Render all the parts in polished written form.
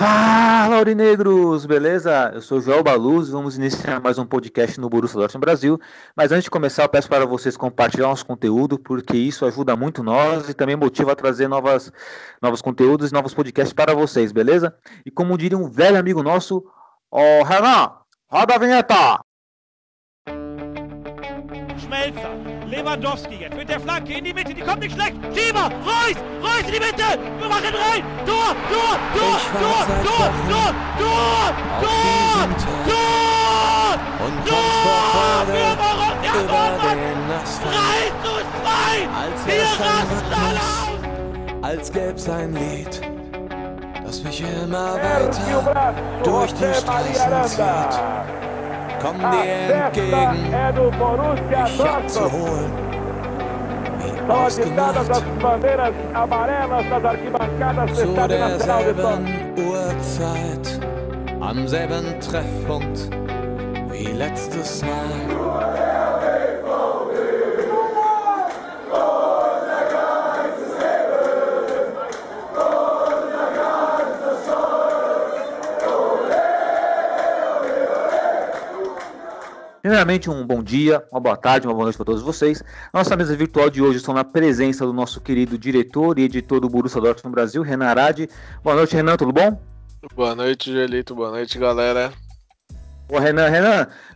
Fala, aurinegros, beleza? Eu sou o Joel Baluz e vamos iniciar mais um podcast no Borussia Dortmund Brasil. Mas antes de começar, eu peço para vocês compartilhar nosso conteúdo, porque isso ajuda muito nós e também motiva a trazer novos conteúdos e novos podcasts para vocês, beleza? E como diria um velho amigo nosso, Renan, roda a vinheta! Schmelzer, Lewandowski jetzt mit der Flanke in die Mitte, die kommt nicht schlecht. Schieber, Reus in die Mitte, wir machen rein. Tor! Und kommt vor Freude über den Asphalt. 3:2, wir rasten alle aus. Als gäb's ein Lied, das mich immer weiter durch die Straßen zieht. Komm dir entgegen, mich abzuholen, wie ausgemacht, zu derselben Uhrzeit, am selben Treffpunkt wie letztes Mal. Primeiramente, um bom dia, uma boa tarde, uma boa noite para todos vocês. Nossa mesa virtual de hoje está na presença do nosso querido diretor e editor do Borussia Dortmund Brasil, Renan Aradi. Boa noite, Renan, tudo bom? Boa noite, Joelito. Boa noite, galera. Ô, Renan,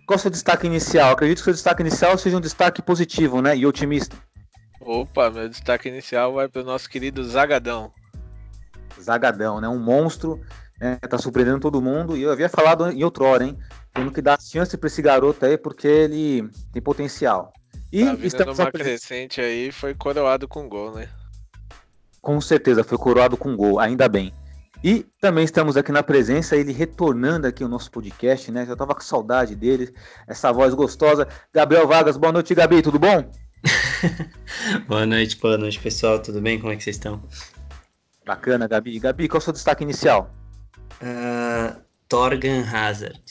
qual é o seu destaque inicial? Acredito que o seu destaque inicial seja um destaque positivo, né, e otimista. Opa, meu destaque inicial vai para o nosso querido Zagadão. Zagadão, né, um monstro, né, tá surpreendendo todo mundo, e eu havia falado em outrora, hein, tendo que dar chance para esse garoto aí, porque ele tem potencial. E tá vindo numa crescente aí, foi coroado com gol, né? Com certeza, foi coroado com gol, ainda bem. E também estamos aqui na presença, ele retornando aqui ao nosso podcast, né? Já tava com saudade dele, essa voz gostosa. Gabriel Vargas, boa noite, Gabi, tudo bom? Boa noite, pessoal, tudo bem? Como é que vocês estão? Bacana, Gabi. Gabi, qual é o seu destaque inicial? Thorgan Hazard,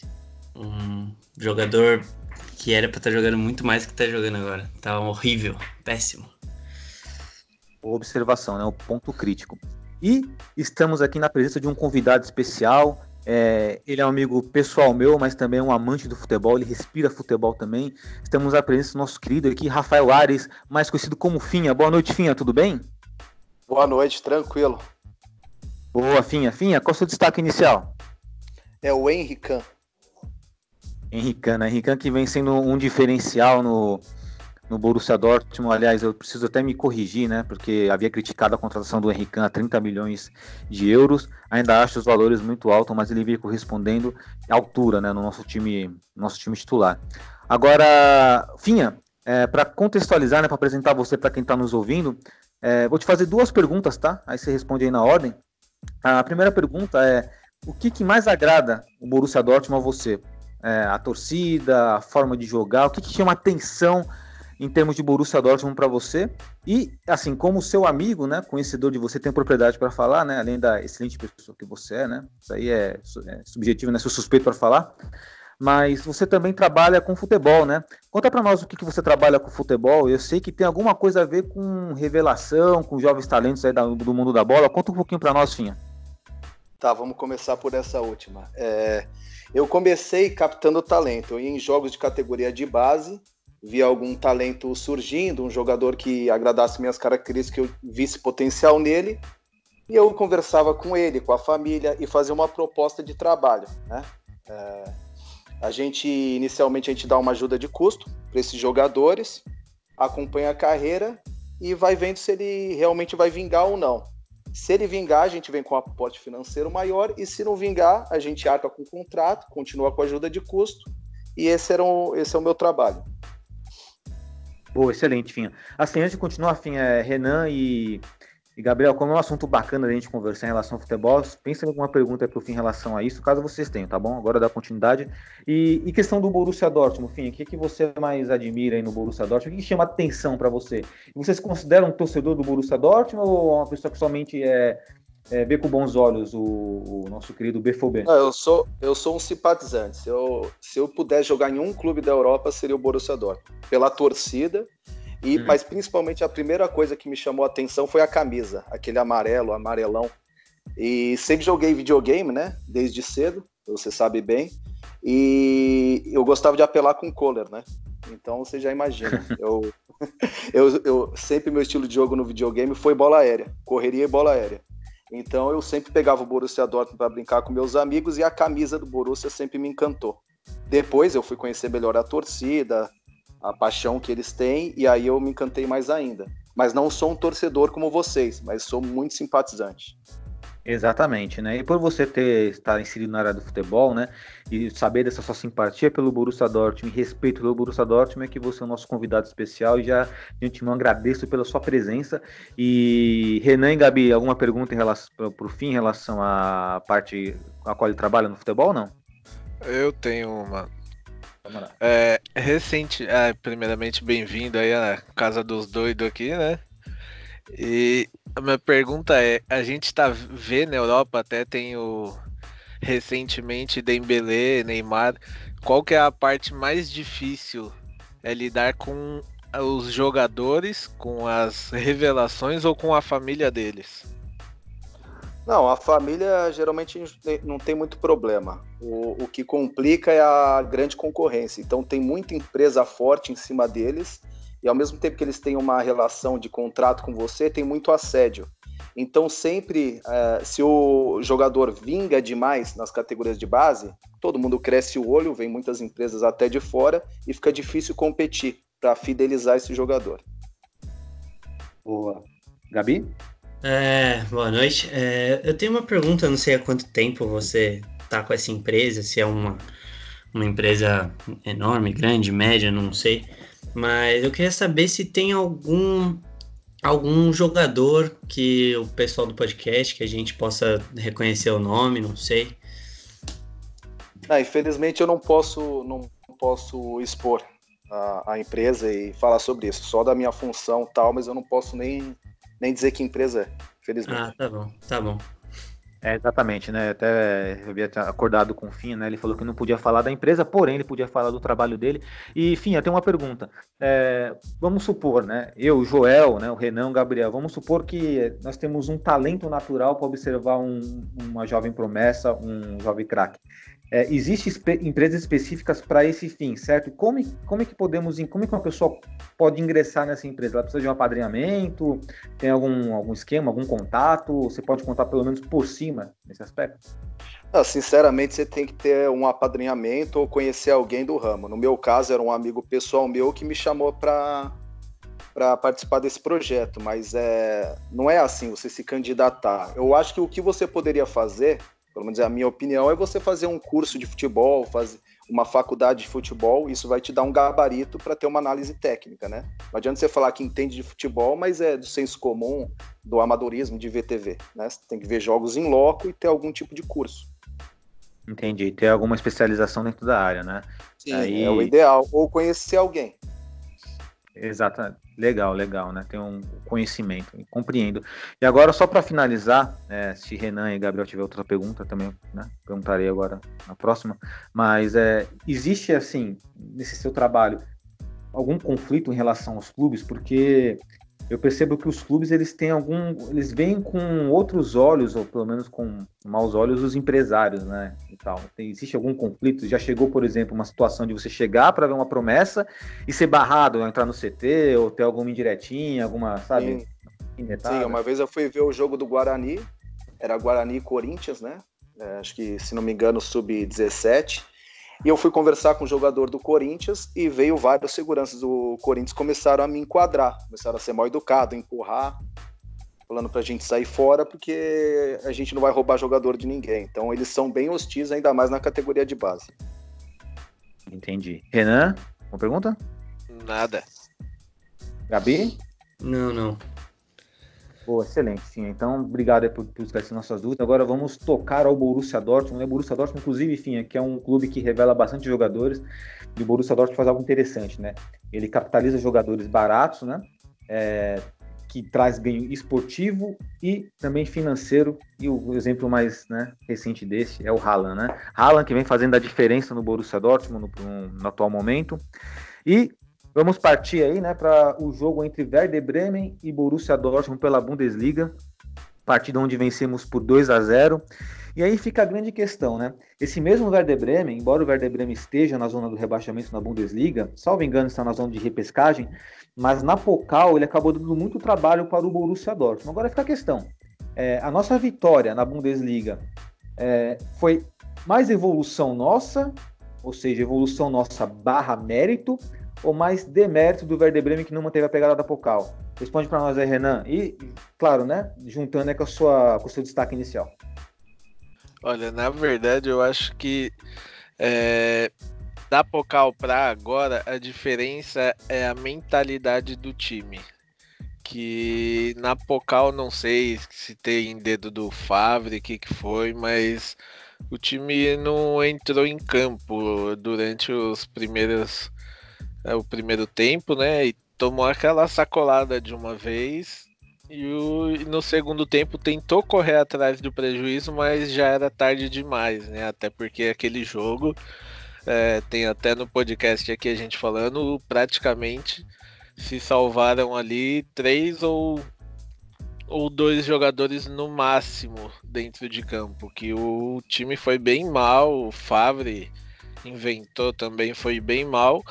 um jogador que era para estar jogando muito mais do que está jogando agora. Tá horrível, péssimo. Boa observação, né? O ponto crítico. E estamos aqui na presença de um convidado especial. Ele é um amigo pessoal meu, mas também é um amante do futebol. Ele respira futebol também. Estamos na presença do nosso querido aqui, Rafael Ares, mais conhecido como Finha. Boa noite, Finha, tudo bem? Boa noite, tranquilo. Boa, Finha. Finha, qual é o seu destaque inicial? É o Henrican. Henrican que vem sendo um diferencial no Borussia Dortmund. Aliás, eu preciso até me corrigir, né? Porque havia criticado a contratação do Henrican a 30 milhões de euros. Ainda acho os valores muito altos, mas ele veio correspondendo à altura, né? No nosso time titular. Agora, Finha, para contextualizar, né? Para apresentar você para quem está nos ouvindo, vou te fazer duas perguntas, tá? Aí você responde aí na ordem. A primeira pergunta é: o que mais agrada o Borussia Dortmund a você? A torcida, a forma de jogar, o que chama atenção em termos de Borussia Dortmund para você? E, assim, como seu amigo, né, conhecedor de você, tem propriedade para falar, né, além da excelente pessoa que você é, né, isso aí é subjetivo, né, sou suspeito para falar, mas você também trabalha com futebol, né? Conta para nós o que você trabalha com futebol. Eu sei que tem alguma coisa a ver com revelação, com jovens talentos aí do mundo da bola. Conta um pouquinho para nós, Finha. Tá, vamos começar por essa última. Eu comecei captando talento. Eu ia em jogos de categoria de base, via algum talento surgindo, um jogador que agradasse minhas características, que eu visse potencial nele, e eu conversava com ele, com a família, e fazia uma proposta de trabalho, né? Inicialmente a gente dá uma ajuda de custo para esses jogadores, acompanha a carreira e vai vendo se ele realmente vai vingar ou não. Se ele vingar, a gente vem com um aporte financeiro maior, e se não vingar, a gente arca com o contrato, continua com a ajuda de custo, e esse é o meu trabalho. Boa, excelente, Finha. Assim, antes de continuar, Finha, Renan e Gabriel, como é um assunto bacana da gente conversar em relação ao futebol, pensa em alguma pergunta para o Finha em relação a isso, caso vocês tenham, tá bom? Agora dá continuidade. E questão do Borussia Dortmund, Finha, o que você mais admira aí no Borussia Dortmund? O que chama atenção para você? Você se considera um torcedor do Borussia Dortmund ou uma pessoa que somente vê com bons olhos o nosso querido BVB? Não, eu sou um simpatizante. Se eu puder jogar em um clube da Europa, seria o Borussia Dortmund. Pela torcida, mas principalmente a primeira coisa que me chamou a atenção foi a camisa, aquele amarelão. E sempre joguei videogame, né? Desde cedo, você sabe bem. E eu gostava de apelar com Kohler, né? Então você já imagina. Eu sempre, meu estilo de jogo no videogame foi bola aérea, correria e bola aérea. Então eu sempre pegava o Borussia Dortmund para brincar com meus amigos e a camisa do Borussia sempre me encantou. Depois eu fui conhecer melhor a torcida, a paixão que eles têm, e aí eu me encantei mais ainda. Mas não sou um torcedor como vocês, mas sou muito simpatizante. Exatamente, né? E por você estar inserido na área do futebol, né? E saber dessa sua simpatia pelo Borussia Dortmund e respeito pelo Borussia Dortmund, é que você é o nosso convidado especial e já de antemão agradeço pela sua presença. E Renan e Gabi, alguma pergunta para o fim em relação à parte a qual ele trabalha no futebol ou não? Eu tenho uma. Vamos lá. Primeiramente, bem-vindo aí à Casa dos Doidos aqui, né? E a minha pergunta é, a gente vê na Europa, até tem recentemente Dembélé, Neymar, qual que é a parte mais difícil? É lidar com os jogadores, com as revelações ou com a família deles? Não, a família geralmente não tem muito problema. O que complica é a grande concorrência. Então tem muita empresa forte em cima deles e ao mesmo tempo que eles têm uma relação de contrato com você, tem muito assédio. Então sempre, se o jogador vinga demais nas categorias de base, todo mundo cresce o olho, vem muitas empresas até de fora e fica difícil competir para fidelizar esse jogador. Boa. Gabi? Boa noite. Eu tenho uma pergunta, não sei há quanto tempo você está com essa empresa, se é uma empresa enorme, grande, média, não sei. Mas eu queria saber se tem algum jogador que o pessoal do podcast, que a gente possa reconhecer o nome, não sei. Infelizmente eu não posso expor a empresa e falar sobre isso, só da minha função e tal, mas eu não posso nem dizer que empresa é, infelizmente. Tá bom. Exatamente, né? Até eu havia acordado com o Fim, né? Ele falou que não podia falar da empresa, porém ele podia falar do trabalho dele. E, Fim, eu tenho uma pergunta. Vamos supor, né? Eu, o Joel, né? O Renan, o Gabriel, vamos supor que nós temos um talento natural para observar uma jovem promessa, um jovem craque. Existem empresas específicas para esse fim, certo? Como é que uma pessoa pode ingressar nessa empresa? Ela precisa de um apadrinhamento? Tem algum esquema, algum contato? Você pode contar pelo menos por cima nesse aspecto? Sinceramente, você tem que ter um apadrinhamento ou conhecer alguém do ramo. No meu caso, era um amigo pessoal meu que me chamou para participar desse projeto, mas não é assim você se candidatar. Eu acho que o que você poderia fazer, pelo menos a minha opinião, é você fazer um curso de futebol, fazer uma faculdade de futebol, isso vai te dar um gabarito para ter uma análise técnica, né? Não adianta você falar que entende de futebol, mas é do senso comum, do amadorismo, de VTV, né? Você tem que ver jogos em loco e ter algum tipo de curso. Entendi, ter alguma especialização dentro da área, né? Sim, é o ideal, ou conhecer alguém. Exato, legal, né? Tem um conhecimento, compreendo. E agora, só para finalizar, se Renan e Gabriel tiver outra pergunta também, né? Perguntarei agora na próxima. Mas existe, assim, nesse seu trabalho, algum conflito em relação aos clubes? Porque eu percebo que os clubes, eles veem com outros olhos, ou pelo menos com maus olhos, os empresários, né? E tal. Existe algum conflito? Já chegou, por exemplo, uma situação de você chegar para ver uma promessa e ser barrado, entrar no CT, ou ter alguma indiretinha, alguma, sabe? Sim, uma vez eu fui ver o jogo do Guarani, era Guarani e Corinthians, né? Acho que, se não me engano, sub-17. E eu fui conversar com o jogador do Corinthians e veio vários seguranças do Corinthians, começaram a me enquadrar, começaram a ser mal educado, empurrar, falando pra gente sair fora, porque a gente não vai roubar jogador de ninguém. Então eles são bem hostis, ainda mais na categoria de base. Entendi. Renan, uma pergunta? Nada. Gabi? Não. Boa, excelente, sim. Então, obrigado por esclarecer nossas dúvidas. Agora vamos tocar ao Borussia Dortmund. O Borussia Dortmund, inclusive, enfim, que é um clube que revela bastante jogadores, e o Borussia Dortmund faz algo interessante, né? Ele capitaliza jogadores baratos, né? Que traz ganho esportivo e também financeiro. E o exemplo mais, né, recente desse é o Haaland, né? Haaland, que vem fazendo a diferença no Borussia Dortmund no atual momento. E vamos partir aí, né, para o jogo entre Werder Bremen e Borussia Dortmund pela Bundesliga. partida onde vencemos por 2-0. E aí fica a grande questão, né? Esse mesmo Werder Bremen, embora o Werder Bremen esteja na zona do rebaixamento na Bundesliga, salvo engano está na zona de repescagem, mas na Pokal ele acabou dando muito trabalho para o Borussia Dortmund. Agora fica a questão, a nossa vitória na Bundesliga foi mais evolução nossa, ou seja, evolução nossa barra mérito, ou mais demérito do Werder Bremen que não manteve a pegada da Pokal? Responde para nós aí, Renan. E, claro, né, juntando com o seu destaque inicial. Olha, na verdade eu acho que da Pokal para agora a diferença é a mentalidade do time. Que na Pokal não sei se tem dedo do Favre, o que foi, mas o time não entrou em campo durante o primeiro tempo, né? E tomou aquela sacolada de uma vez. E no segundo tempo tentou correr atrás do prejuízo, mas já era tarde demais, né? Até porque aquele jogo, tem até no podcast aqui a gente falando, praticamente se salvaram ali 3 ou 2 jogadores no máximo dentro de campo, que o time foi bem mal, o Favre inventou também, foi bem mal,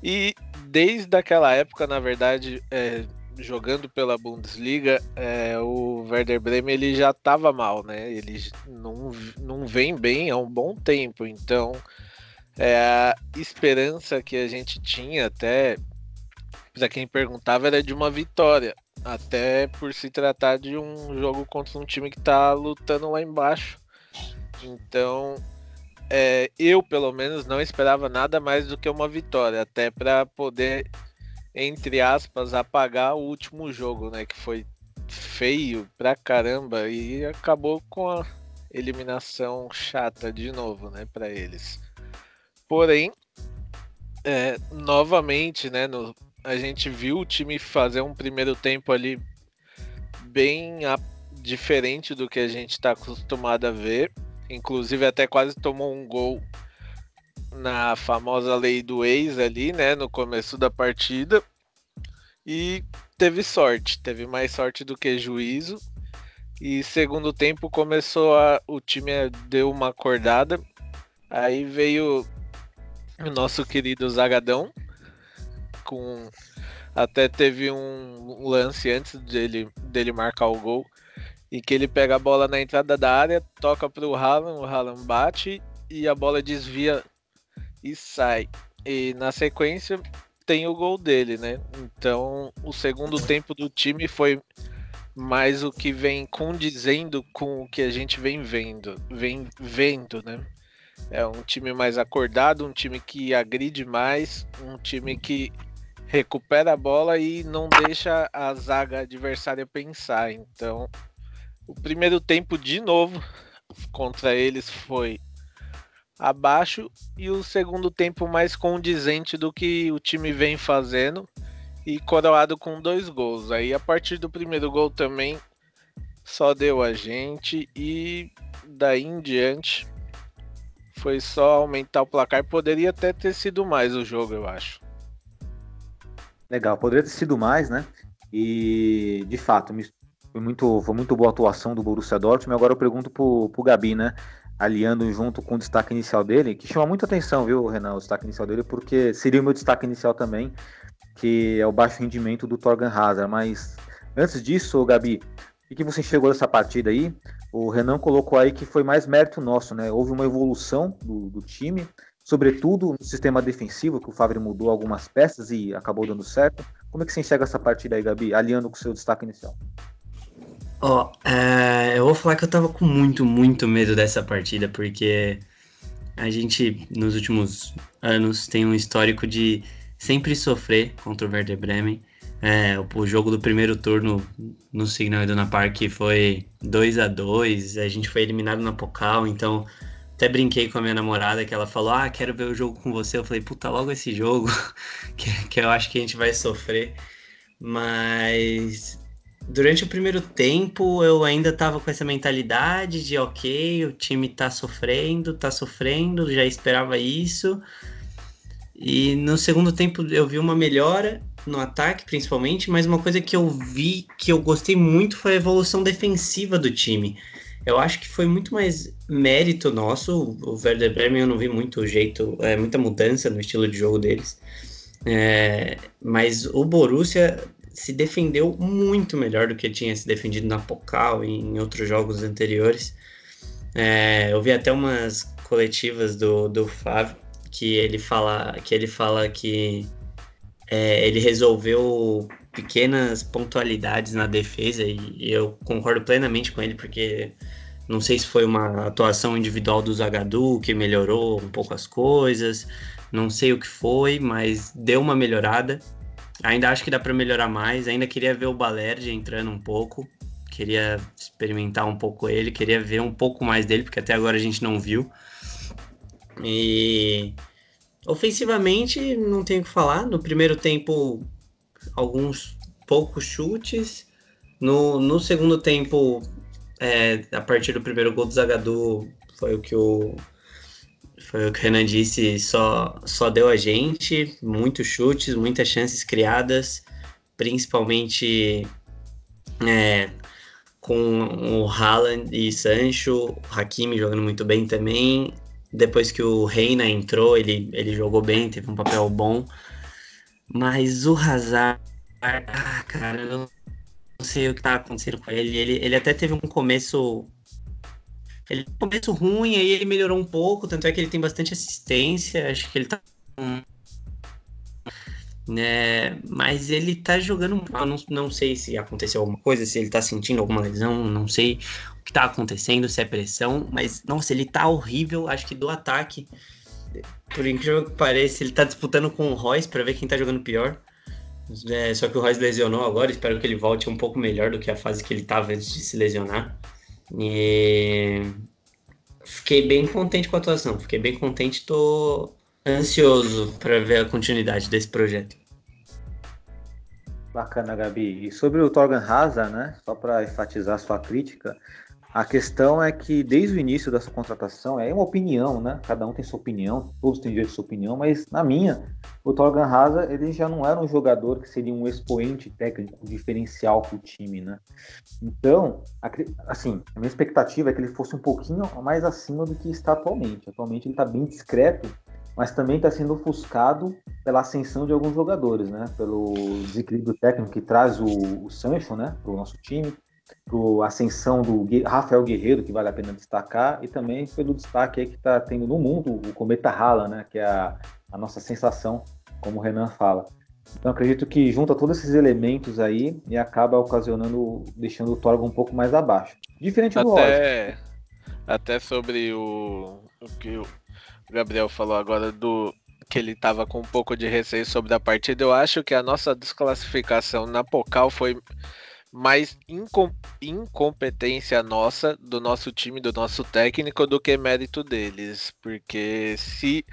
e desde aquela época, na verdade, jogando pela Bundesliga, o Werder Bremen ele já estava mal, né? Ele não vem bem há um bom tempo, então a esperança que a gente tinha, até para quem perguntava, era de uma vitória, até por se tratar de um jogo contra um time que está lutando lá embaixo. Então eu pelo menos não esperava nada mais do que uma vitória, até para poder, entre aspas, apagar o último jogo, né, que foi feio pra caramba e acabou com a eliminação chata de novo, né, para eles. Porém, novamente, né, a gente viu o time fazer um primeiro tempo ali bem diferente do que a gente está acostumado a ver, inclusive até quase tomou um gol na famosa lei do ex ali, né, no começo da partida. E teve mais sorte do que juízo. E segundo tempo o time deu uma acordada. Aí veio o nosso querido Zagadão, até teve um lance antes dele marcar o gol, e que ele pega a bola na entrada da área, toca para o Haaland bate e a bola desvia e sai. E na sequência tem o gol dele, né? Então o segundo tempo do time foi mais o que vem condizendo com o que a gente vem vendo, né? É um time mais acordado, um time que agride mais, um time que recupera a bola e não deixa a zaga adversária pensar. Então o primeiro tempo de novo contra eles foi abaixo, e o segundo tempo mais condizente do que o time vem fazendo, e coroado com 2 gols. Aí a partir do primeiro gol também só deu a gente, e daí em diante foi só aumentar o placar. Poderia até ter sido mais o jogo, eu acho. Legal, poderia ter sido mais, né? E de fato foi muito boa a atuação do Borussia Dortmund. Agora eu pergunto pro Gabi, né? Aliando junto com o destaque inicial dele, que chama muita atenção, viu, Renan, o destaque inicial dele, porque seria o meu destaque inicial também, que é o baixo rendimento do Thorgan Hazard. Mas antes disso, Gabi, o que você enxergou dessa partida aí? O Renan colocou aí que foi mais mérito nosso, né? Houve uma evolução do time, sobretudo no sistema defensivo, que o Favre mudou algumas peças e acabou dando certo. Como é que você enxerga essa partida aí, Gabi, aliando com o seu destaque inicial? Eu vou falar que eu tava com muito medo dessa partida, porque a gente, nos últimos anos, tem um histórico de sempre sofrer contra o Werder Bremen. O jogo do primeiro turno no Signal Iduna Park foi 2-2, a gente foi eliminado na Pokal, então até brinquei com a minha namorada, que ela falou, quero ver o jogo com você. Eu falei, puta, logo esse jogo, que eu acho que a gente vai sofrer. Mas durante o primeiro tempo eu ainda tava com essa mentalidade de ok, o time tá sofrendo, já esperava isso. E no segundo tempo eu vi uma melhora no ataque, principalmente, mas uma coisa que eu vi que eu gostei muito foi a evolução defensiva do time. Eu acho que foi muito mais mérito nosso. O Werder Bremen eu não vi muito jeito, muita mudança no estilo de jogo deles. Mas o Borussia se defendeu muito melhor do que tinha se defendido na Pokal e em outros jogos anteriores. Eu vi até umas coletivas do Fábio que ele fala que ele resolveu pequenas pontualidades na defesa, e eu concordo plenamente com ele, porque não sei se foi uma atuação individual do Zagadou que melhorou um pouco as coisas, não sei o que foi, mas deu uma melhorada. Ainda acho que dá para melhorar mais, ainda queria ver o Balerdi entrando um pouco, queria experimentar um pouco ele, queria ver um pouco mais dele, porque até agora a gente não viu. E ofensivamente não tenho o que falar. No primeiro tempo, alguns poucos chutes. No segundo tempo, a partir do primeiro gol do Zagadou, foi o que o Renan disse, só deu a gente. Muitos chutes, muitas chances criadas, principalmente com o Haaland e Sancho, o Hakimi jogando muito bem também. Depois que o Reina entrou, ele jogou bem, teve um papel bom. Mas o Hazard, cara, eu não sei o que tá acontecendo com ele. Ele até teve um começo ruim, aí ele melhorou um pouco, tanto é que ele tem bastante assistência, acho que ele tá... mas ele tá jogando... Eu não sei se aconteceu alguma coisa, se ele tá sentindo alguma lesão, não sei o que tá acontecendo, se é pressão, mas, nossa, ele tá horrível. Acho que do ataque, por incrível que pareça, ele tá disputando com o Royce pra ver quem tá jogando pior. Só que o Royce lesionou agora, espero que ele volte um pouco melhor do que a fase que ele tava antes de se lesionar. E fiquei bem contente com a atuação, fiquei bem contente, tô ansioso para ver a continuidade desse projeto. Bacana, Gabi. E sobre o Thorgan Hazard, né, só para enfatizar sua crítica, a questão é que desde o início dessa contratação, é uma opinião, né, cada um tem sua opinião, todos têm direito à sua opinião, mas na minha, o Thorgan Hazard, ele já não era um jogador que seria um expoente técnico diferencial para o time, né? Então, assim, a minha expectativa é que ele fosse um pouquinho mais acima do que está atualmente. Atualmente ele está bem discreto, mas também está sendo ofuscado pela ascensão de alguns jogadores, né? Pelo desequilíbrio técnico que traz o Sancho, né, para o nosso time, a ascensão do Rafael Guerreiro, que vale a pena destacar, e também pelo destaque aí que está tendo no mundo o Cometa Haaland, né, que é a nossa sensação, como o Renan fala. Então acredito que junta todos esses elementos aí e acaba ocasionando, deixando o Thorgan um pouco mais abaixo. Diferente do Royce. Até sobre o que o Gabriel falou agora, que ele estava com um pouco de receio sobre a partida, eu acho que a nossa desclassificação na Pokal foi mais incompetência nossa, do nosso time, do nosso técnico, do que mérito deles. Porque se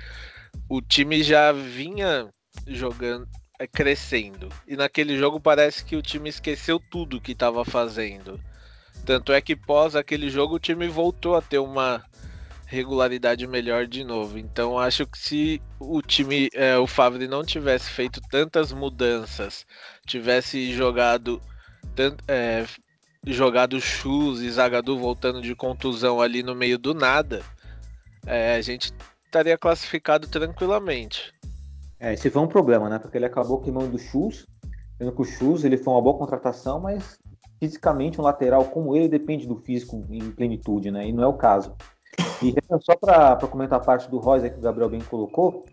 o time já vinha jogando, crescendo, e naquele jogo parece que o time esqueceu tudo que estava fazendo. Tanto é que pós aquele jogo o time voltou a ter uma regularidade melhor de novo. Então acho que se o time, o Favre não tivesse feito tantas mudanças, tivesse jogado Schuss e Zagadou voltando de contusão ali no meio do nada, a gente estaria classificado tranquilamente. Esse foi um problema, né? Porque ele acabou queimando o Schuss, sendo que o Schuss ele foi uma boa contratação, mas fisicamente um lateral como ele depende do físico em plenitude, né? E não é o caso. E só para comentar a parte do Royce que o Gabriel bem colocou,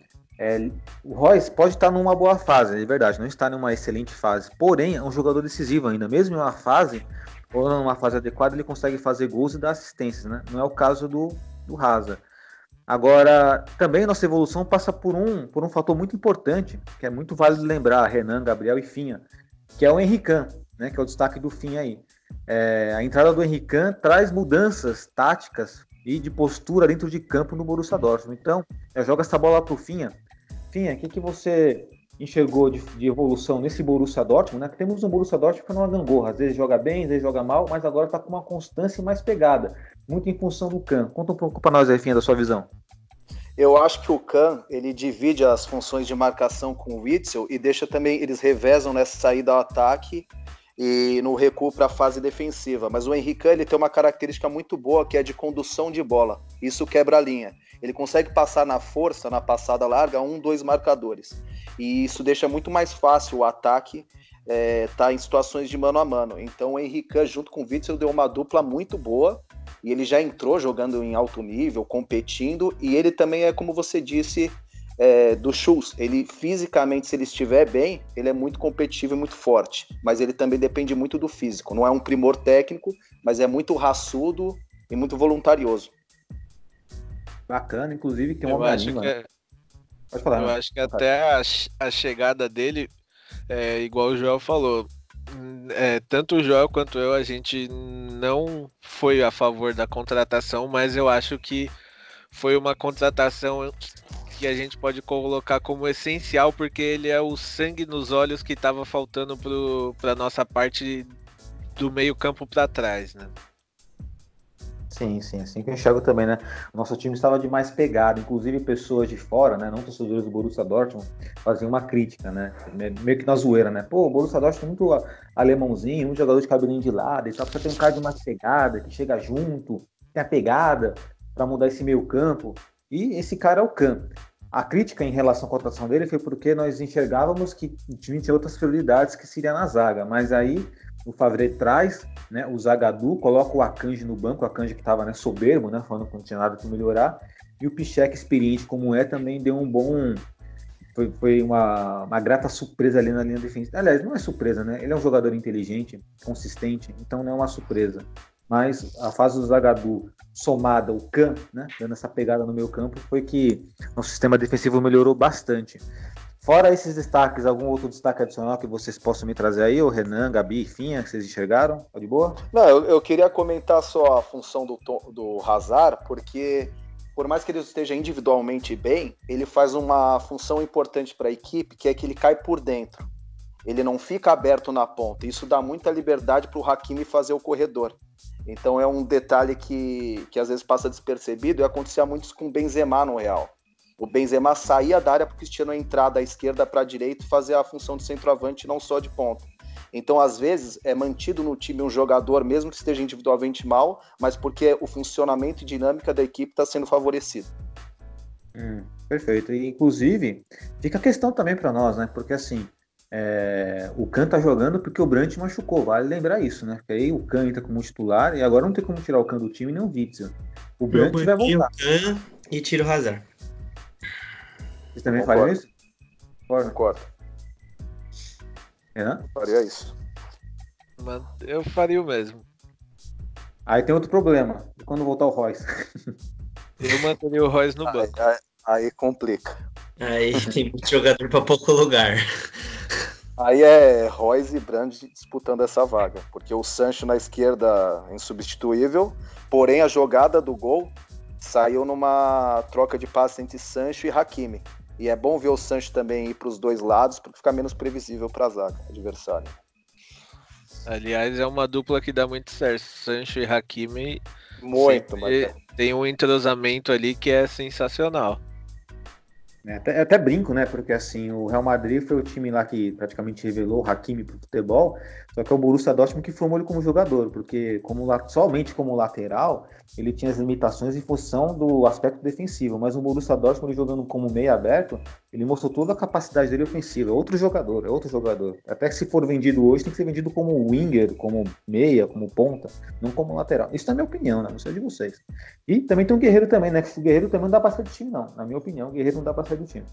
o Royce pode estar numa boa fase, é verdade, não está numa excelente fase, porém é um jogador decisivo ainda, mesmo em uma fase, ou numa fase adequada, ele consegue fazer gols e dar assistências, né? Não é o caso do Hazard. Agora, também nossa evolução passa por um fator muito importante, que é muito válido lembrar, Renan, Gabriel e Finha, que é o Henry Can, né, que é o destaque do Finha aí. A entrada do Henry Can traz mudanças táticas e de postura dentro de campo no Borussia Dortmund. Então, joga essa bola para o Finha. Finha, o que você enxergou de evolução nesse Borussia Dortmund, né? Que temos um Borussia Dortmund que é uma gangorra, às vezes joga bem, às vezes joga mal, mas agora está com uma constância mais pegada, muito em função do Can. Conta um pouco para nós aí, Finha, da sua visão. Eu acho que o Kahn, ele divide as funções de marcação com o Witsel e deixa também, eles revezam nessa saída ao ataque e no recuo para a fase defensiva. Mas o Henrique Kahn, ele tem uma característica muito boa, que é de condução de bola. Isso quebra a linha. Ele consegue passar na força, na passada larga, 2 marcadores. E isso deixa muito mais fácil o ataque tá em situações de mano a mano. Então o Henrique Kahn, junto com o Witsel, deu uma dupla muito boa. E ele já entrou jogando em alto nível, competindo. E ele também é, como você disse, do Schultz. Ele fisicamente, se ele estiver bem, ele é muito competitivo e muito forte. Mas ele também depende muito do físico. Não é um primor técnico, mas é muito raçudo e muito voluntarioso. Bacana, inclusive tem uma língua. Pode falar. Eu acho que até a chegada dele, igual o Joel falou, tanto o Joel quanto eu, a gente não foi a favor da contratação, mas eu acho que foi uma contratação que a gente pode colocar como essencial, porque ele é o sangue nos olhos que estava faltando para nossa parte do meio campo para trás, né? Sim, assim que eu enxergo também, né? O nosso time estava demais pegado, inclusive pessoas de fora, né? Não torcedores do Borussia Dortmund, faziam uma crítica, né? Meio que na zoeira, né? Pô, o Borussia Dortmund é muito alemãozinho, um jogador de cabelinho de lado, e só precisa ter um cara de mais pegada, que chega junto, tem a pegada para mudar esse meio campo. E esse cara é o Kahn. A crítica em relação à contratação dele foi porque nós enxergávamos que o time tinha outras prioridades, que seria na zaga, mas aí o Favre traz, né, o Zagadou, coloca o Akanji no banco, o Akanji que estava, né, soberbo, né, falando que não tinha nada que melhorar, e o Piszczek, experiente como também deu um bom... Foi uma grata surpresa ali na linha defensiva. Aliás, não é surpresa, né? Ele é um jogador inteligente, consistente, então não é uma surpresa. Mas a fase do Zagadou somada ao Kahn, né, dando essa pegada no meio campo, foi que nosso sistema defensivo melhorou bastante. Fora esses destaques, algum outro destaque adicional que vocês possam me trazer aí, o Renan, Gabi, Finha, que vocês enxergaram? Tá de boa? Não, eu queria comentar só a função do Hazard, porque por mais que ele esteja individualmente bem, ele faz uma função importante para a equipe, que é que ele cai por dentro. Ele não fica aberto na ponta. Isso dá muita liberdade para o Hakimi fazer o corredor. Então é um detalhe que às vezes passa despercebido, e acontecia muito isso com o Benzema no Real. O Benzema saía da área porque o Cristiano entrar da esquerda para a direita e fazer a função de centroavante, não só de ponta. Então, às vezes, é mantido no time um jogador, mesmo que esteja individualmente mal, mas porque o funcionamento e dinâmica da equipe está sendo favorecido. Perfeito. E, inclusive, fica a questão também para nós, né? Porque, assim, o Kahn tá jogando porque o Brandt machucou, vale lembrar isso, né? Porque aí o Kahn entra como titular e agora não tem como tirar o Kahn do time nem o Witsel. O Brandt vai voltar. O Kahn e tira o Hazard. Vocês também fariam isso? Concordo. Faria isso. Mas eu faria o mesmo. Aí tem outro problema. E quando voltar o Royce? Eu manteria o Royce no banco. Aí complica. Aí tem muito jogador para pouco lugar. Aí é Royce e Brandt disputando essa vaga. Porque o Sancho na esquerda é insubstituível. Porém, a jogada do gol saiu numa troca de passe entre Sancho e Hakimi. E é bom ver o Sancho também ir para os dois lados, porque fica menos previsível para a zaga adversária. Aliás, é uma dupla que dá muito certo. Sancho e Hakimi tem um entrosamento ali que é sensacional. Até brinco, né? Porque assim, o Real Madrid foi o time lá que praticamente revelou o Hakimi pro futebol, só que é o Borussia Dortmund que formou ele como jogador, porque somente como lateral, ele tinha as limitações em função do aspecto defensivo, mas o Borussia Dortmund, jogando como meio aberto, ele mostrou toda a capacidade dele ofensiva. É outro jogador. Até que se for vendido hoje, tem que ser vendido como winger, como meia, como ponta, não como lateral. Isso é a minha opinião, né? Não sei de vocês. E também tem o Guerreiro também, né? Que o Guerreiro também não dá pra sair do time, não. Na minha opinião, o Guerreiro não dá pra sair do time.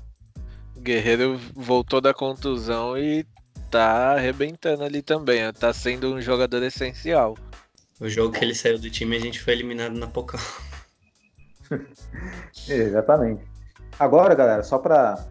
O Guerreiro voltou da contusão e tá arrebentando ali também. Tá sendo um jogador essencial. O jogo que ele saiu do time, a gente foi eliminado na Pokal. Exatamente. Agora, galera, só para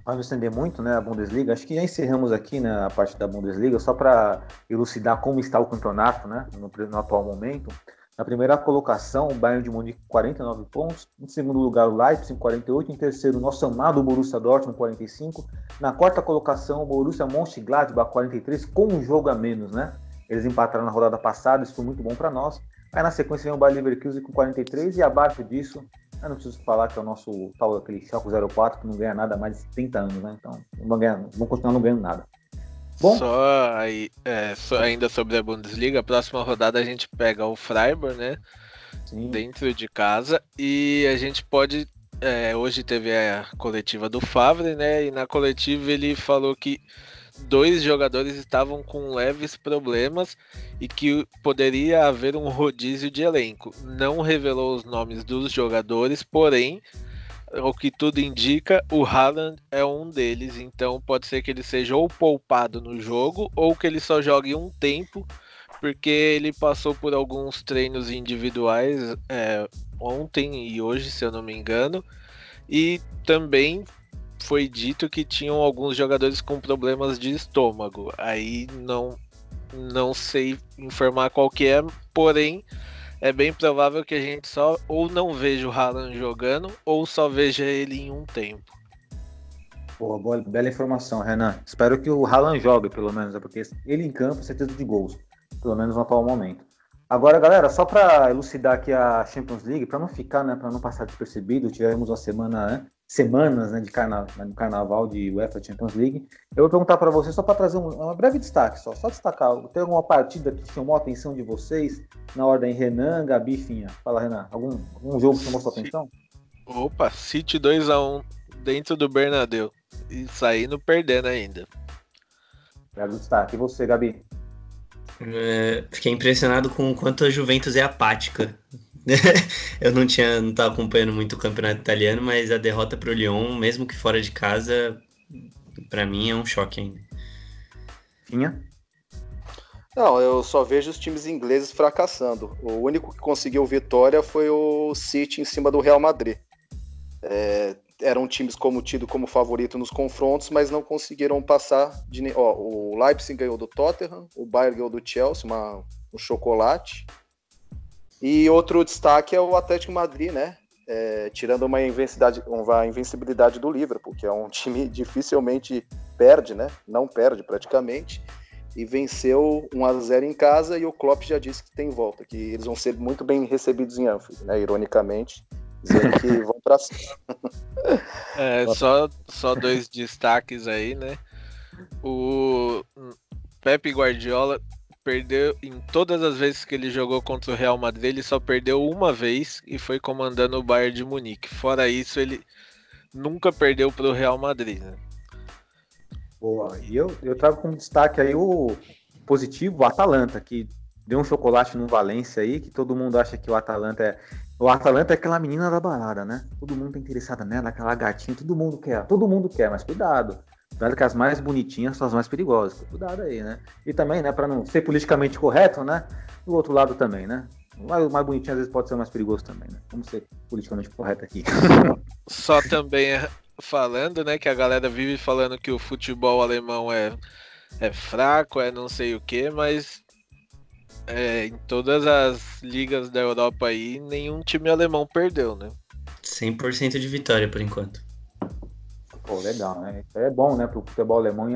não estender muito, né, a Bundesliga, acho que já encerramos aqui, né, a parte da Bundesliga, só para elucidar como está o campeonato, né, no atual momento. Na primeira colocação, o Bayern de Munique com 49 pontos. Em segundo lugar, o Leipzig com 48. Em terceiro, o nosso amado Borussia Dortmund com 45. Na quarta colocação, o Borussia Mönchengladbach 43, com um jogo a menos, né? Eles empataram na rodada passada, isso foi muito bom para nós. Aí na sequência vem o Bayer Leverkusen com 43 e abaixo disso, Eu não preciso falar que é o nosso tal aquele Schalke 04 que não ganha nada há mais de 30 anos, né? Então, vão continuar não ganhando nada. Bom, ainda sobre a Bundesliga, a próxima rodada a gente pega o Freiburg, né? sim. Dentro de casa, e a gente pode... hoje teve a coletiva do Favre, né? E na coletiva ele falou que 2 jogadores estavam com leves problemas e que poderia haver um rodízio de elenco. Não revelou os nomes dos jogadores, porém, o que tudo indica, o Haaland é um deles, então pode ser que ele seja ou poupado no jogo ou que ele só jogue um tempo, porque ele passou por alguns treinos individuais ontem e hoje, se eu não me engano, e também foi dito que tinham alguns jogadores com problemas de estômago. Aí não sei informar qual que é, porém é bem provável que a gente só ou não veja o Haaland jogando ou só veja ele em um tempo. Boa, bela informação, Renan. Espero que o Haaland jogue, pelo menos, porque ele em campo, certeza de gols, pelo menos no atual momento. Agora, galera, só para elucidar aqui a Champions League, para não ficar, né, para não passar despercebido, tivemos uma semanas, né, de carnaval de UEFA Champions League. Eu vou perguntar para vocês só para trazer um breve destaque, só destacar. Tem alguma partida que chamou a atenção de vocês na ordem Renan, Gabi, Finha? Fala, Renan. Algum jogo que chamou sua atenção? Opa, City 2-1 dentro do Bernabéu e saindo perdendo ainda. Breve destaque. E você, Gabi? Fiquei impressionado com o quanto a Juventus é apática. Eu não estava acompanhando muito o campeonato italiano, mas a derrota para o Lyon, mesmo que fora de casa, para mim é um choque ainda. Finha? Não, eu só vejo os times ingleses fracassando. O único que conseguiu vitória foi o City em cima do Real Madrid. Eram times tido como favorito nos confrontos, mas não conseguiram passar o Leipzig ganhou do Tottenham, o Bayern ganhou do Chelsea, um chocolate. E outro destaque é o Atlético Madrid, né? Tirando uma invencibilidade do Liverpool, que é um time dificilmente perde, né? Não perde praticamente. E venceu 1-0 em casa, e o Klopp já disse que tem volta, que eles vão ser muito bem recebidos em Anfield, né? Ironicamente, dizendo que vão pra cima. Só 2 destaques aí, né? O Pep Guardiola perdeu em todas as vezes que ele jogou contra o Real Madrid, ele só perdeu uma vez e foi comandando o Bayern de Munique. Fora isso, ele nunca perdeu para o Real Madrid, né? Boa. E eu trago como destaque aí o positivo, o Atalanta, que deu um chocolate no Valência aí, que todo mundo acha que o Atalanta é aquela menina da balada, né? Todo mundo tá interessado nela, aquela gatinha, todo mundo quer, mas cuidado. Cuidado que as mais bonitinhas são as mais perigosas. Cuidado aí, né? E também, né, para não ser politicamente correto, né? Do outro lado também, né? O mais bonitinho às vezes pode ser o mais perigoso também, né? Vamos ser politicamente correto aqui. Só também falando, né, que a galera vive falando que o futebol alemão é fraco, não sei o que, mas em todas as ligas da Europa aí, nenhum time alemão perdeu, né? 100% de vitória por enquanto. Pô, legal, né? Isso é bom, né, pro futebol alemão.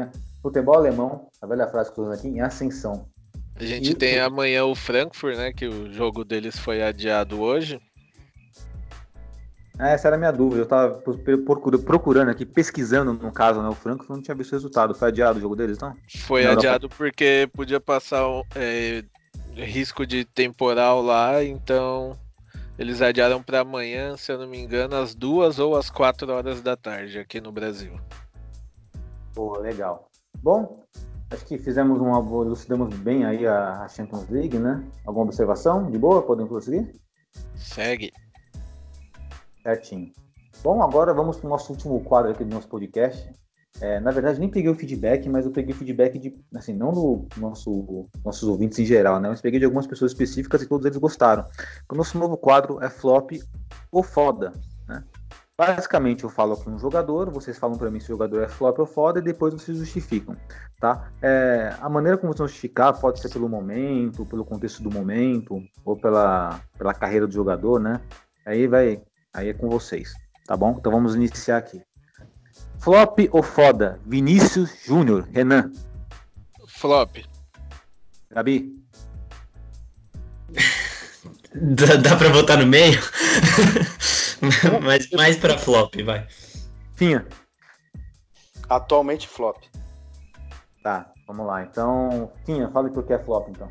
Futebol alemão, a velha frase que eu uso aqui, em ascensão. A gente tem amanhã o Frankfurt, né, que o jogo deles foi adiado hoje. Essa era a minha dúvida. Eu tava procurando aqui, pesquisando no caso, né, o Frankfurt, não tinha visto o resultado. Foi adiado o jogo deles, então? Foi adiado porque podia passar risco de temporal lá, então eles adiaram para amanhã, se eu não me engano, às 2 ou às 4 horas da tarde aqui no Brasil. Pô, legal. Bom, acho que elucidamos bem aí a Champions League, né? Alguma observação? De boa? Podem prosseguir? Segue. Certinho. Bom, agora vamos para o nosso último quadro aqui do nosso podcast. Na verdade, nem peguei o feedback, mas eu peguei feedback de, assim, não do nossos ouvintes em geral, né? Mas peguei de algumas pessoas específicas e todos eles gostaram. O nosso novo quadro é Flop ou Foda, né? Basicamente, eu falo aqui um jogador, vocês falam para mim se o jogador é flop ou foda, e depois vocês justificam, tá? A maneira como vocês vão justificar pode ser pelo momento, pelo contexto do momento, ou pela carreira do jogador, né? Aí é com vocês, tá bom? Então vamos iniciar aqui. Flop ou foda? Vinícius Júnior, Renan. Flop. Gabi. Dá pra botar no meio? Mas mais pra flop, vai. Finha. Atualmente flop. Tá, vamos lá. Então, Finha, fala por que é flop, então.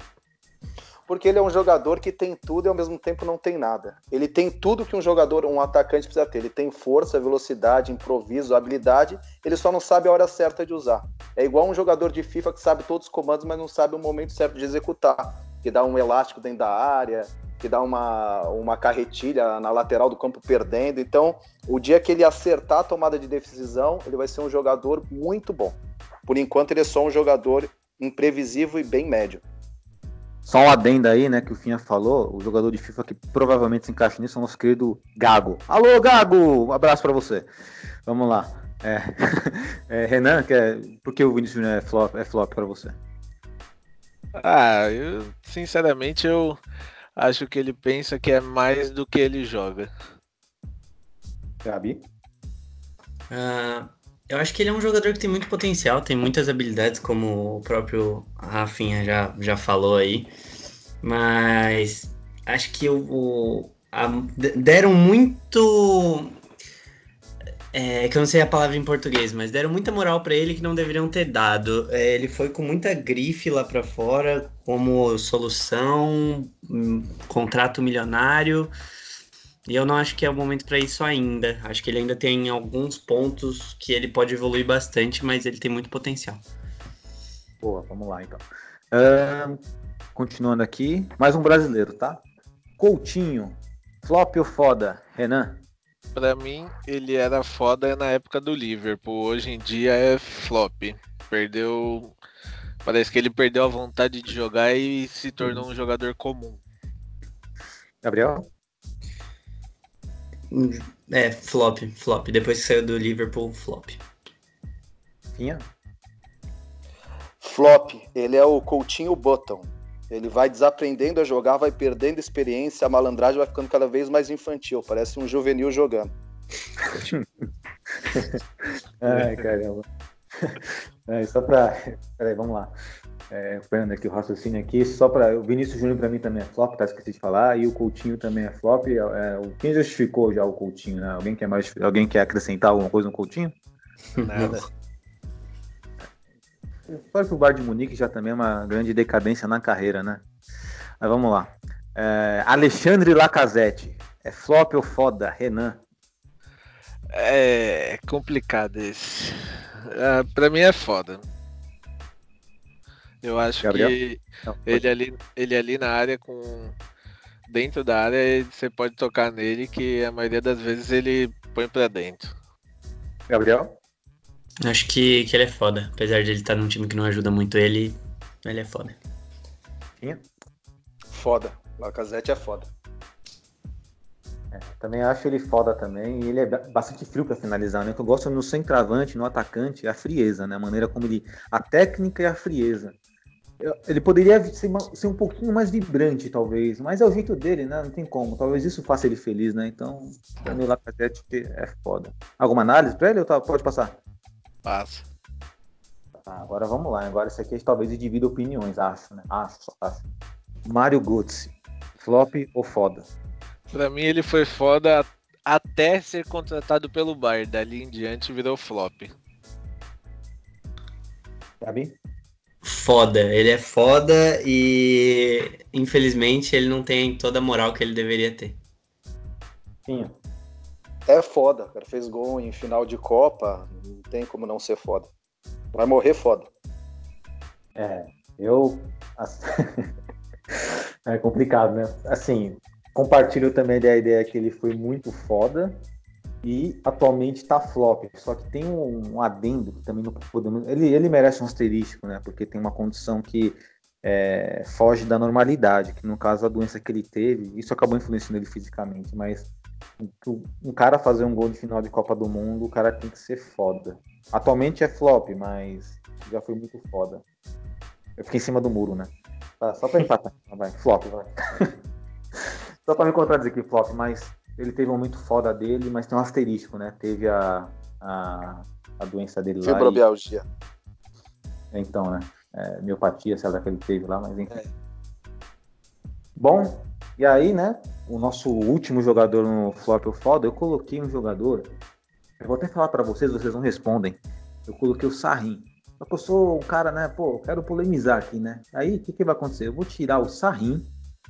Porque ele é um jogador que tem tudo e ao mesmo tempo não tem nada. Ele tem tudo que um atacante precisa ter. Ele tem força, velocidade, improviso, habilidade, ele só não sabe a hora certa de usar. É igual um jogador de FIFA que sabe todos os comandos, mas não sabe o momento certo de executar. Que dá um elástico dentro da área, que dá uma carretilha na lateral do campo perdendo. Então, o dia que ele acertar a tomada de decisão, ele vai ser um jogador muito bom. Por enquanto, ele é só um jogador imprevisível e bem médio. Só um adendo aí, né, que o Finha falou, o jogador de FIFA que provavelmente se encaixa nisso é o nosso querido Gago. Alô, Gago! Um abraço pra você. Vamos lá. Renan, por que o Vinícius Júnior é flop pra você? Eu sinceramente eu acho que ele pensa que é mais do que ele joga. Gabi? Eu acho que ele é um jogador que tem muito potencial, tem muitas habilidades, como o próprio Rafinha já falou aí. Mas acho que deram muito... que eu não sei a palavra em português, mas deram muita moral pra ele que não deveriam ter dado. Ele foi com muita grife lá pra fora, como solução, contrato milionário... E eu não acho que é o momento para isso ainda. Acho que ele ainda tem alguns pontos que ele pode evoluir bastante, mas ele tem muito potencial. Boa, vamos lá então. Continuando aqui, mais um brasileiro, tá? Coutinho, flop ou foda? Renan? Pra mim, ele era foda na época do Liverpool. Hoje em dia é flop. Parece que ele perdeu a vontade de jogar e se tornou um jogador comum. Gabriel? Flop. Depois que saiu do Liverpool, flop. Finha? Flop. Ele é o Coutinho Button. Ele vai desaprendendo a jogar, vai perdendo experiência, a malandragem vai ficando cada vez mais infantil. Parece um juvenil jogando. Ai, caramba. Só pra... Peraí, vamos lá. Esperando aqui o raciocínio aqui, só para o Vinícius Júnior para mim também é flop, tá, esqueci de falar, e o Coutinho também é flop. Quem justificou já o Coutinho, né? Alguém quer acrescentar alguma coisa no Coutinho? Nada. Claro que o Bayern de Munique já também é uma grande decadência na carreira, né? Mas vamos lá. Alexandre Lacazette, é flop ou foda? Renan? É complicado esse. Pra mim é foda. Eu acho Gabriel? Que ele ali na área, dentro da área, você pode tocar nele, que a maioria das vezes ele põe pra dentro. Gabriel? Acho que ele é foda. Apesar de ele estar num time que não ajuda muito ele é foda. Sim. Foda. Lacazette é foda. Também acho ele foda também, e ele é bastante frio para finalizar, né? O que eu gosto no centroavante, no atacante, é a frieza, né? A maneira como a técnica e a frieza. Ele poderia ser um pouquinho mais vibrante, talvez, mas é o jeito dele, né? Não tem como. Talvez isso faça ele feliz, né? Então, pra mim, o Lacazette é foda. Alguma análise pra ele? Pode passar? Passa. Agora vamos lá. Agora esse aqui talvez divida opiniões, acho, né? Acho. Mário Götze, flop ou foda? Pra mim ele foi foda até ser contratado pelo Bayern. Dali em diante virou flop. Gabi? Foda. Ele é foda e infelizmente ele não tem toda a moral que ele deveria ter. Sim. É foda, cara. Fez gol em final de Copa. Não tem como não ser foda. Vai morrer foda. É complicado, né? Assim, compartilho também da ideia que ele foi muito foda e atualmente tá flop. Só que tem um adendo que também não podemos... Ele merece um asterisco, né? Porque tem uma condição que foge da normalidade, que no caso a doença que ele teve, isso acabou influenciando ele fisicamente, mas um cara fazer um gol de final de Copa do Mundo, o cara tem que ser foda. Atualmente é flop, mas já foi muito foda. Eu fiquei em cima do muro, né? Só pra empatar. Vai. Flop, vai. Só pra me contradizer aqui, flop, mas ele teve um momento foda dele, mas tem um asterisco, né? Teve a doença dele lá. Fibromialgia. Então, né? Miopatia, sei lá, que ele teve lá, mas enfim. Bom, E aí, né, o nosso último jogador no flop ou foda, eu coloquei um jogador, eu vou até falar pra vocês não respondem. Eu coloquei o Sarrin. Só que eu sou um cara, né, pô, quero polemizar aqui, né? Aí, o que vai acontecer? Eu vou tirar o Sarrin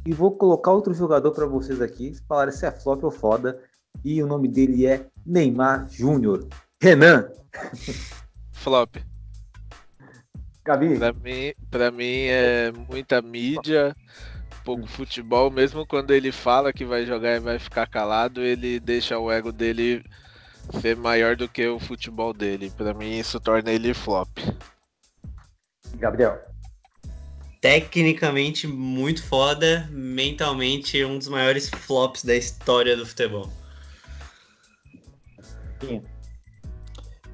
e vou colocar outro jogador pra vocês aqui, falarem se é flop ou foda, e o nome dele é Neymar Júnior. Renan! Flop. Gabi? Pra mim é muita mídia, pouco futebol. Mesmo quando ele fala que vai jogar e vai ficar calado, ele deixa o ego dele ser maior do que o futebol dele. Pra mim isso torna ele flop. Gabriel? Tecnicamente muito foda, mentalmente um dos maiores flops da história do futebol. Sim.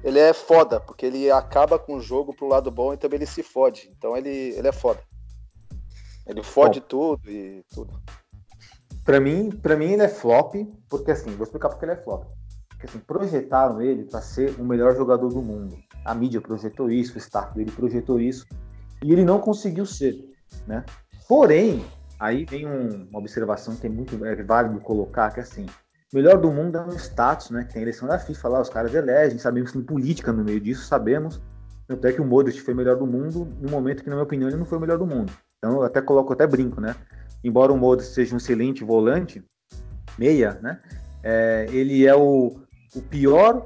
Ele é foda, porque ele acaba com o jogo pro lado bom e também ele se fode. Então ele é foda. Ele fode tudo e tudo. Pra mim ele é flop, porque assim, vou explicar porque ele é flop. Porque assim, projetaram ele para ser o melhor jogador do mundo. A mídia projetou isso, o staff dele projetou isso, e ele não conseguiu ser, né? Porém, aí vem uma observação que é válido colocar, que assim, o melhor do mundo é um status, né? Que tem a eleição da FIFA lá, os caras elegem, sabemos que tem política no meio disso, sabemos. Tanto é que o Modric foi o melhor do mundo no momento que, na minha opinião, ele não foi o melhor do mundo. Então eu até brinco, né? Embora o Modric seja um excelente volante, meia, né? Ele é o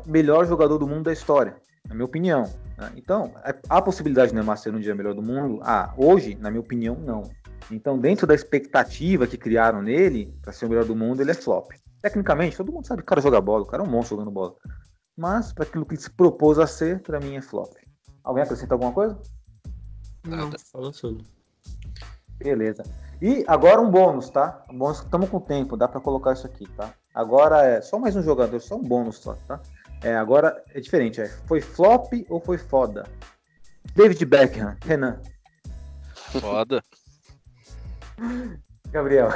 melhor jogador do mundo da história, na minha opinião. Né? Então, há a possibilidade de Neymar ser um dia melhor do mundo? Hoje, na minha opinião, não. Então, dentro da expectativa que criaram nele, para ser o melhor do mundo, ele é flop. Tecnicamente, todo mundo sabe que o cara joga bola, o cara é um monstro jogando bola. Mas, para aquilo que ele se propôs a ser, para mim é flop. Alguém acrescenta alguma coisa? Não, falou tudo. Beleza. E agora um bônus, tá? Um bônus, estamos com tempo, dá para colocar isso aqui, tá? Agora é só mais um jogador, só um bônus só, tá? Agora é diferente, foi flop ou foi foda? David Beckham, Renan. Foda. Gabriel.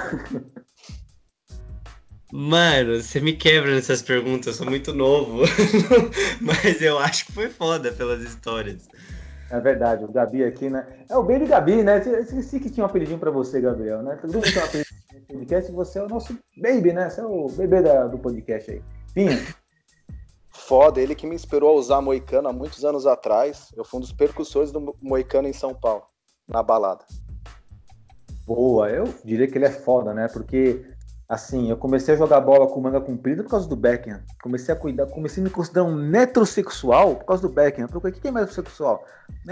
Mano, você me quebra nessas perguntas, eu sou muito novo. Mas eu acho que foi foda pelas histórias. É verdade, o Gabi aqui, né? É o Baby Gabi, né? Esqueci que tinha um apelidinho pra você, Gabriel, né? Todo mundo tem um apelidinho no podcast, você é o nosso baby, né? Você é o bebê do podcast aí. Finha. Foda, ele que me inspirou a usar Moicano há muitos anos atrás. Eu fui um dos percussores do Moicano em São Paulo, na balada. Boa, eu diria que ele é foda, né? Porque, assim, eu comecei a jogar bola com manga comprida por causa do Beckham. Comecei a me considerar um metrosexual por causa do Beckham. Eu falei, o que é metrosexual?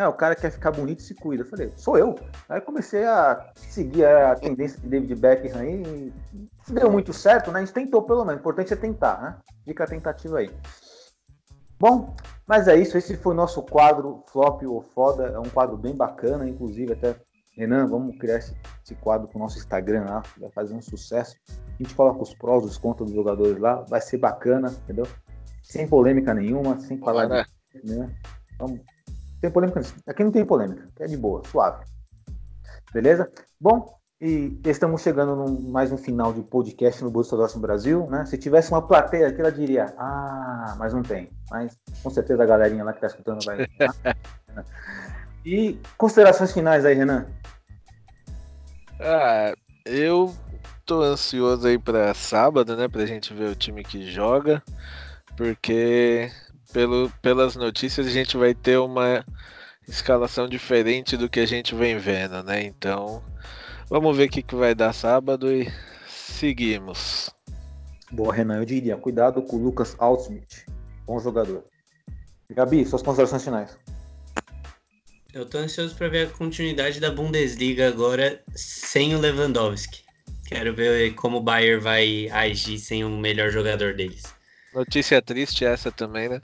O cara quer ficar bonito e se cuida. Eu falei, sou eu. Aí comecei a seguir a tendência de David Beckham aí. E deu muito certo, né? A gente tentou pelo menos. O importante é tentar, né? Fica a tentativa aí. Bom, mas é isso. Esse foi o nosso quadro Flop ou Foda. É um quadro bem bacana, inclusive até... Renan, vamos criar esse quadro com o nosso Instagram lá, vai fazer um sucesso. A gente coloca os prós, os contras dos jogadores lá, vai ser bacana, entendeu? Sem polêmica nenhuma, sem falar de... Né? Vamos, sem polêmica, aqui não tem polêmica, é de boa, suave. Beleza? Bom, e estamos chegando mais um final de podcast no Borussia Dortmund Brasil, né? Se tivesse uma plateia aqui, ela diria, mas não tem. Mas com certeza a galerinha lá que está escutando vai... E considerações finais aí, Renan? Eu tô ansioso aí pra sábado, né? Pra gente ver o time que joga. Porque pelas notícias a gente vai ter uma escalação diferente do que a gente vem vendo, né? Então, vamos ver o que vai dar sábado e seguimos. Boa, Renan, eu diria, cuidado com o Lucas Altsmith, bom jogador. Gabi, suas considerações finais. Eu tô ansioso para ver a continuidade da Bundesliga agora sem o Lewandowski. Quero ver como o Bayern vai agir sem o melhor jogador deles. Notícia triste essa também, né?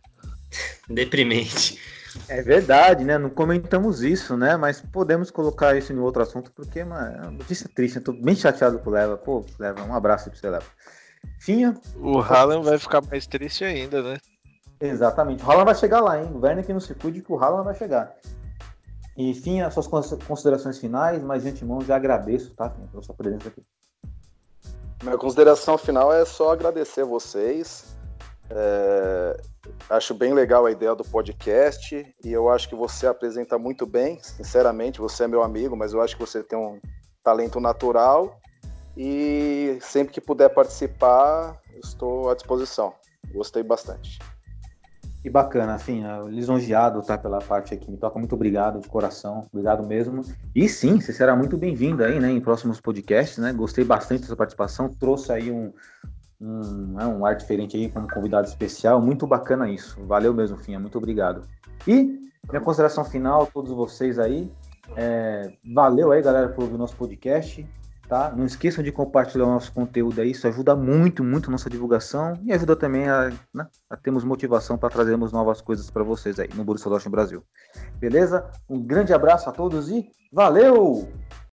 Deprimente. É verdade, né? Não comentamos isso, né? Mas podemos colocar isso em outro assunto, porque é uma notícia triste. Eu tô bem chateado com o Leva. Pô, Leva, um abraço pra você, Leva. Finha. O Haaland vai ficar mais triste ainda, né? Exatamente. O Haaland vai chegar lá, hein? O Werner que não se cuide que o Haaland vai chegar. E, enfim, as suas considerações finais, mas de antemão já agradeço, tá, pela sua presença aqui. Minha consideração final é só agradecer a vocês. Acho bem legal a ideia do podcast e eu acho que você apresenta muito bem, sinceramente, você é meu amigo, mas eu acho que você tem um talento natural E sempre que puder participar, estou à disposição. Gostei bastante. Que bacana, assim, lisonjeado, tá, pela parte aqui. Me toca, muito obrigado de coração, obrigado mesmo. E sim, você será muito bem-vindo aí, né, em próximos podcasts, né? Gostei bastante da sua participação, trouxe aí um ar diferente aí como convidado especial, muito bacana isso. Valeu mesmo, Finha, muito obrigado. E minha consideração final, todos vocês aí, valeu aí, galera, por ouvir o nosso podcast. Tá? Não esqueçam de compartilhar o nosso conteúdo aí, isso ajuda muito, muito a nossa divulgação e ajuda também a termos motivação para trazermos novas coisas para vocês aí no Borussia Dortmund Brasil. Beleza? Um grande abraço a todos e valeu!